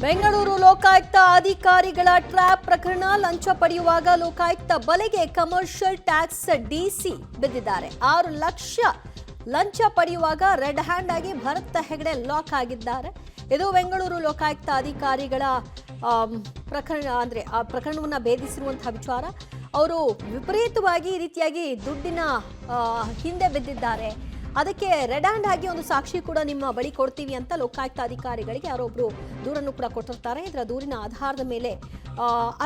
ಬೆಂಗಳೂರು ಲೋಕಾಯುಕ್ತ ಅಧಿಕಾರಿಗಳ ಟ್ರ್ಯಾಪ್ ಪ್ರಕರಣ. ಲಂಚ ಪಡೆಯುವಾಗ ಲೋಕಾಯುಕ್ತ ಬಲೆಗೆ ಕಮರ್ಷಿಯಲ್ ಟ್ಯಾಕ್ಸ್ ಡಿಸಿ ಬಿದ್ದಿದ್ದಾರೆ. 6 ಲಕ್ಷ ಲಂಚ ಪಡೆಯುವಾಗ ರೆಡ್ ಹ್ಯಾಂಡ್ ಆಗಿ ಭರತ್ ಹೆಗಡೆ ಲಾಕ್ ಆಗಿದ್ದಾರೆ. ಇದು ಬೆಂಗಳೂರು ಲೋಕಾಯುಕ್ತ ಅಧಿಕಾರಿಗಳ ಪ್ರಕರಣ. ಅಂದ್ರೆ ಆ ಪ್ರಕರಣವನ್ನು ಭೇದಿಸಿರುವಂತಹ ವಿಚಾರ. ಅವರು ವಿಪರೀತವಾಗಿ ಈ ರೀತಿಯಾಗಿ ದುಡ್ಡಿನ ಹಿಂದೆ ಬಿದ್ದಿದ್ದಾರೆ. ಅದಕ್ಕೆ ರೆಡ್ ಹ್ಯಾಂಡ್ ಆಗಿ ಒಂದು ಸಾಕ್ಷಿ ಕೂಡ ನಿಮ್ಮ ಬಳಿ ಕೊಡ್ತೀವಿ ಅಂತ ಲೋಕಾಯುಕ್ತ ಅಧಿಕಾರಿಗಳಿಗೆ ಯಾರೊಬ್ರು ದೂರನ್ನು ಕೂಡ ಕೊಟ್ಟಿರ್ತಾರೆ. ಇದರ ದೂರಿನ ಆಧಾರದ ಮೇಲೆ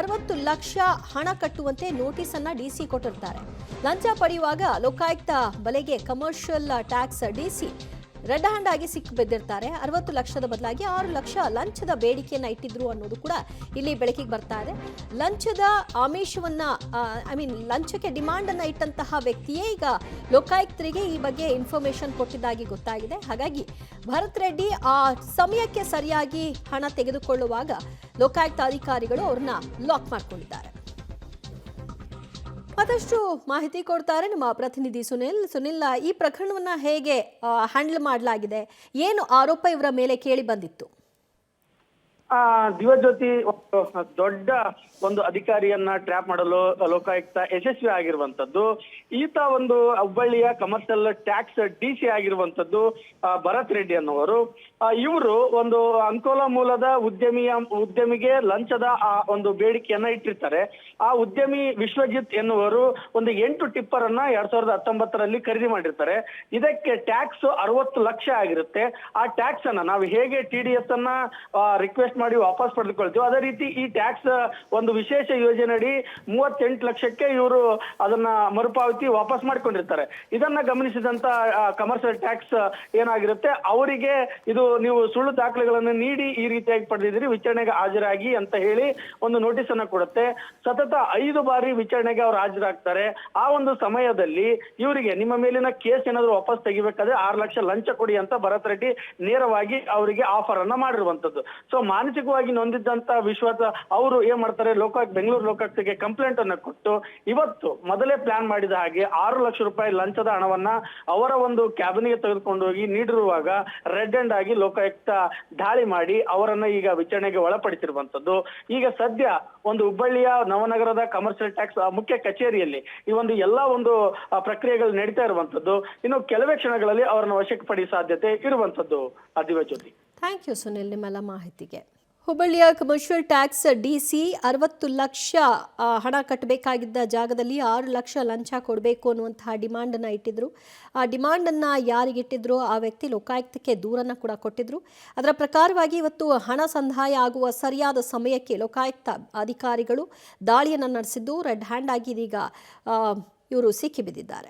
60 ಲಕ್ಷ ಹಣ ಕಟ್ಟುವಂತೆ ನೋಟಿಸ್ ಅನ್ನ ಡಿಸಿ ಕೊಟ್ಟಿರ್ತಾರೆ. ಲಂಚ ಪಡೆಯುವಾಗ ಲೋಕಾಯುಕ್ತ ಬಲೆಗೆ commercial tax DC red hand ಆಗಿ ಸಿಕ್ಕಿ ಬಿದ್ದಿರ್ತಾರೆ. 60 ಲಕ್ಷದ ಬದಲಾಗಿ 6 ಲಕ್ಷ ಲಂಚದ ಬೇಡಿಕೆಯನ್ನ ಇಟ್ಟಿದ್ರು ಅನ್ನೋದು ಕೂಡ ಇಲ್ಲಿ ಬೆಳಕಿಗೆ ಬರ್ತಾ ಇದೆ. ಲಂಚದ ಆಮಿಷವನ್ನ ಲಂಚಕ್ಕೆ ಡಿಮಾಂಡ್ ಅನ್ನ ಇಟ್ಟಂತಹ ವ್ಯಕ್ತಿಯೇ ಈಗ ಲೋಕಾಯುಕ್ತರಿಗೆ ಈ ಬಗ್ಗೆ ಇನ್ಫಾರ್ಮೇಶನ್ ಕೊಟ್ಟಿದ್ದಾಗಿ ಗೊತ್ತಾಗಿದೆ. ಹಾಗಾಗಿ ಭರತ್ ರೆಡ್ಡಿ ಆ ಸಮಯಕ್ಕೆ ಸರಿಯಾಗಿ ಹಣ ತೆಗೆದುಕೊಳ್ಳುವಾಗ ಲೋಕಾಯುಕ್ತ ಅಧಿಕಾರಿಗಳು ಅವ್ರನ್ನ ಲಾಕ್ ಮಾಡ್ಕೊಂಡಿದ್ದಾರೆ. ಮತ್ತಷ್ಟು ಮಾಹಿತಿ ಕೊಡ್ತಾರೆ ನಮ್ಮ ಪ್ರತಿನಿಧಿ ಸುನಿಲ್. ಈ ಪ್ರಕರಣವನ್ನ ಹೇಗೆ ಹ್ಯಾಂಡಲ್ ಮಾಡಲಾಗಿದೆ, ಏನು ಆರೋಪ ಇವರ ಮೇಲೆ ಕೇಳಿ ಬಂದಿತ್ತು? ದಿವಜ್ಯೋತಿ ದೊಡ್ಡ ಒಂದು ಅಧಿಕಾರಿಯನ್ನ ಟ್ರ್ಯಾಪ್ ಮಾಡಲು ಲೋಕಾಯುಕ್ತ ಯಶಸ್ವಿ ಆಗಿರುವಂತದ್ದು. ಈತ ಒಂದು ಹುಬ್ಬಳ್ಳಿಯ ಕಮರ್ಷಿಯಲ್ ಟ್ಯಾಕ್ಸ್ ಡಿಸಿ ಆಗಿರುವಂತದ್ದು ಭರತ್ ರೆಡ್ಡಿ ಅನ್ನುವರು. ಇವರು ಒಂದು ಅಂಕೋಲಾ ಮೂಲದ ಉದ್ಯಮಿಗೆ ಲಂಚದ ಒಂದು ಬೇಡಿಕೆಯನ್ನ ಇಟ್ಟಿರ್ತಾರೆ. ಆ ಉದ್ಯಮಿ ವಿಶ್ವಜಿತ್ ಎನ್ನುವರು ಒಂದು 8 ಟಿಪ್ಪರ್ ಅನ್ನ 2019ರಲ್ಲಿ ಖರೀದಿ ಮಾಡಿರ್ತಾರೆ. ಇದಕ್ಕೆ ಟ್ಯಾಕ್ಸ್ 60 ಲಕ್ಷ ಆಗಿರುತ್ತೆ. ಆ ಟ್ಯಾಕ್ಸ್ ಅನ್ನ ನಾವು ಹೇಗೆ TDS ಅನ್ನ ರಿಕ್ವೆಸ್ಟ್ ಮಾಡಿ ವಾಪಸ್ ಪಡೆದುಕೊಳ್ತೀವಿ, ಅದೇ ರೀತಿ ಈ ಟ್ಯಾಕ್ಸ್ ಒಂದು ವಿಶೇಷ ಯೋಜನೆ ಅಡಿ 38 ಲಕ್ಷಕ್ಕೆ ಇವರು ಅದನ್ನ ಮರುಪಾವತಿ ವಾಪಸ್ ಮಾಡ್ಕೊಂಡಿರ್ತಾರೆ. ಇದನ್ನ ಗಮನಿಸಿದಂತ ಕಮರ್ಷಿಯಲ್ ಟ್ಯಾಕ್ಸ್ ಏನಾಗಿರುತ್ತೆ, ಅವರಿಗೆ ಇದು ನೀವು ಸುಳ್ಳು ದಾಖಲೆಗಳನ್ನು ನೀಡಿ ಈ ರೀತಿಯಾಗಿ ಪಡೆದಿದ್ದೀರಿ, ವಿಚಾರಣೆಗೆ ಹಾಜರಾಗಿ ಅಂತ ಹೇಳಿ ಒಂದು ನೋಟಿಸ್ ಅನ್ನ ಕೊಡುತ್ತೆ. ಸತತ 5 ಬಾರಿ ವಿಚಾರಣೆಗೆ ಅವ್ರು ಹಾಜರಾಗ್ತಾರೆ. ಆ ಒಂದು ಸಮಯದಲ್ಲಿ ಇವರಿಗೆ ನಿಮ್ಮ ಮೇಲಿನ ಕೇಸ್ ಏನಾದ್ರು ವಾಪಸ್ ತೆಗಿಬೇಕಾದ್ರೆ 6 ಲಕ್ಷ ಲಂಚ ಕೊಡಿ ಅಂತ ಭರತ್ ರೆಡ್ಡಿ ನೇರವಾಗಿ ಅವರಿಗೆ ಆಫರ್ ಅನ್ನ ಮಾಡಿರುವಂತದ್ದು. ಸೊ ಮಾನಸಿಕವಾಗಿ ನೊಂದಿದ್ದಂತ ವಿಶ್ವಾಸ ಅವರು ಏನ್ ಮಾಡ್ತಾರೆ, ಬೆಂಗಳೂರು ಲೋಕಾಯುಕ್ತಗೆ ಕಂಪ್ಲೇಂಟ್ ಅನ್ನ ಕೊಟ್ಟು ಇವತ್ತು ಮೊದಲೇ ಪ್ಲಾನ್ ಮಾಡಿದ ಹಾಗೆ 6 ಲಕ್ಷ ರೂಪಾಯಿ ಲಂಚದ ಹಣವನ್ನ ಅವರ ಒಂದು ಕ್ಯಾಬಿನ್ಗೆ ತೆಗೆದುಕೊಂಡು ಹೋಗಿ ನೀಡಿರುವಾಗ ರೆಡ್ ಹ್ಯಾಂಡ್ ಆಗಿ ಲೋಕಾಯುಕ್ತ ದಾಳಿ ಮಾಡಿ ಅವರನ್ನ ಈಗ ವಿಚಾರಣೆಗೆ ಒಳಪಡಿಸಿರುವಂತದ್ದು. ಈಗ ಸದ್ಯ ಒಂದು ಹುಬ್ಬಳ್ಳಿಯ ನವನಗರದ ಕಮರ್ಷಿಯಲ್ ಟ್ಯಾಕ್ಸ್ ಮುಖ್ಯ ಕಚೇರಿಯಲ್ಲಿ ಈ ಒಂದು ಎಲ್ಲಾ ಒಂದು ಪ್ರಕ್ರಿಯೆಗಳು ನಡೀತಾ ಇರುವಂತದ್ದು. ಇನ್ನು ಕೆಲವೇ ಕ್ಷಣಗಳಲ್ಲಿ ಅವರನ್ನು ವಶಕ್ಕೆ ಪಡೆಯುವ ಸಾಧ್ಯತೆ ಇರುವಂತದ್ದು. ದಿವಜ್ಯೋತಿ, ಥ್ಯಾಂಕ್ ಯು ಸುನಿಲ್ ನಿಮ್ಮೆಲ್ಲ ಮಾಹಿತಿಗೆ. ಹುಬ್ಬಳ್ಳಿಯ ಕಮರ್ಷಿಯಲ್ ಟ್ಯಾಕ್ಸ್ ಡಿಸಿ 60 ಲಕ್ಷ ಹಣ ಕಟ್ಟಬೇಕಾಗಿದ್ದ ಜಾಗದಲ್ಲಿ 6 ಲಕ್ಷ ಲಂಚ ಕೊಡಬೇಕು ಅನ್ನುವಂತಹ ಡಿಮಾಂಡನ್ನು ಇಟ್ಟಿದ್ರು. ಆ ಡಿಮಾಂಡನ್ನು ಯಾರಿಗಿಟ್ಟಿದ್ರು ಆ ವ್ಯಕ್ತಿ ಲೋಕಾಯುಕ್ತಕ್ಕೆ ದೂರನ್ನು ಕೂಡ ಕೊಟ್ಟಿದ್ರು. ಅದರ ಪ್ರಕಾರವಾಗಿ ಇವತ್ತು ಹಣ ಸಂದಾಯ ಆಗುವ ಸರಿಯಾದ ಸಮಯಕ್ಕೆ ಲೋಕಾಯುಕ್ತ ಅಧಿಕಾರಿಗಳು ದಾಳಿಯನ್ನು ನಡೆಸಿದ್ದು ರೆಡ್ ಹ್ಯಾಂಡ್ ಆಗಿ ಇದೀಗ ಇವರು ಸಿಕ್ಕಿಬಿದ್ದಿದ್ದಾರೆ.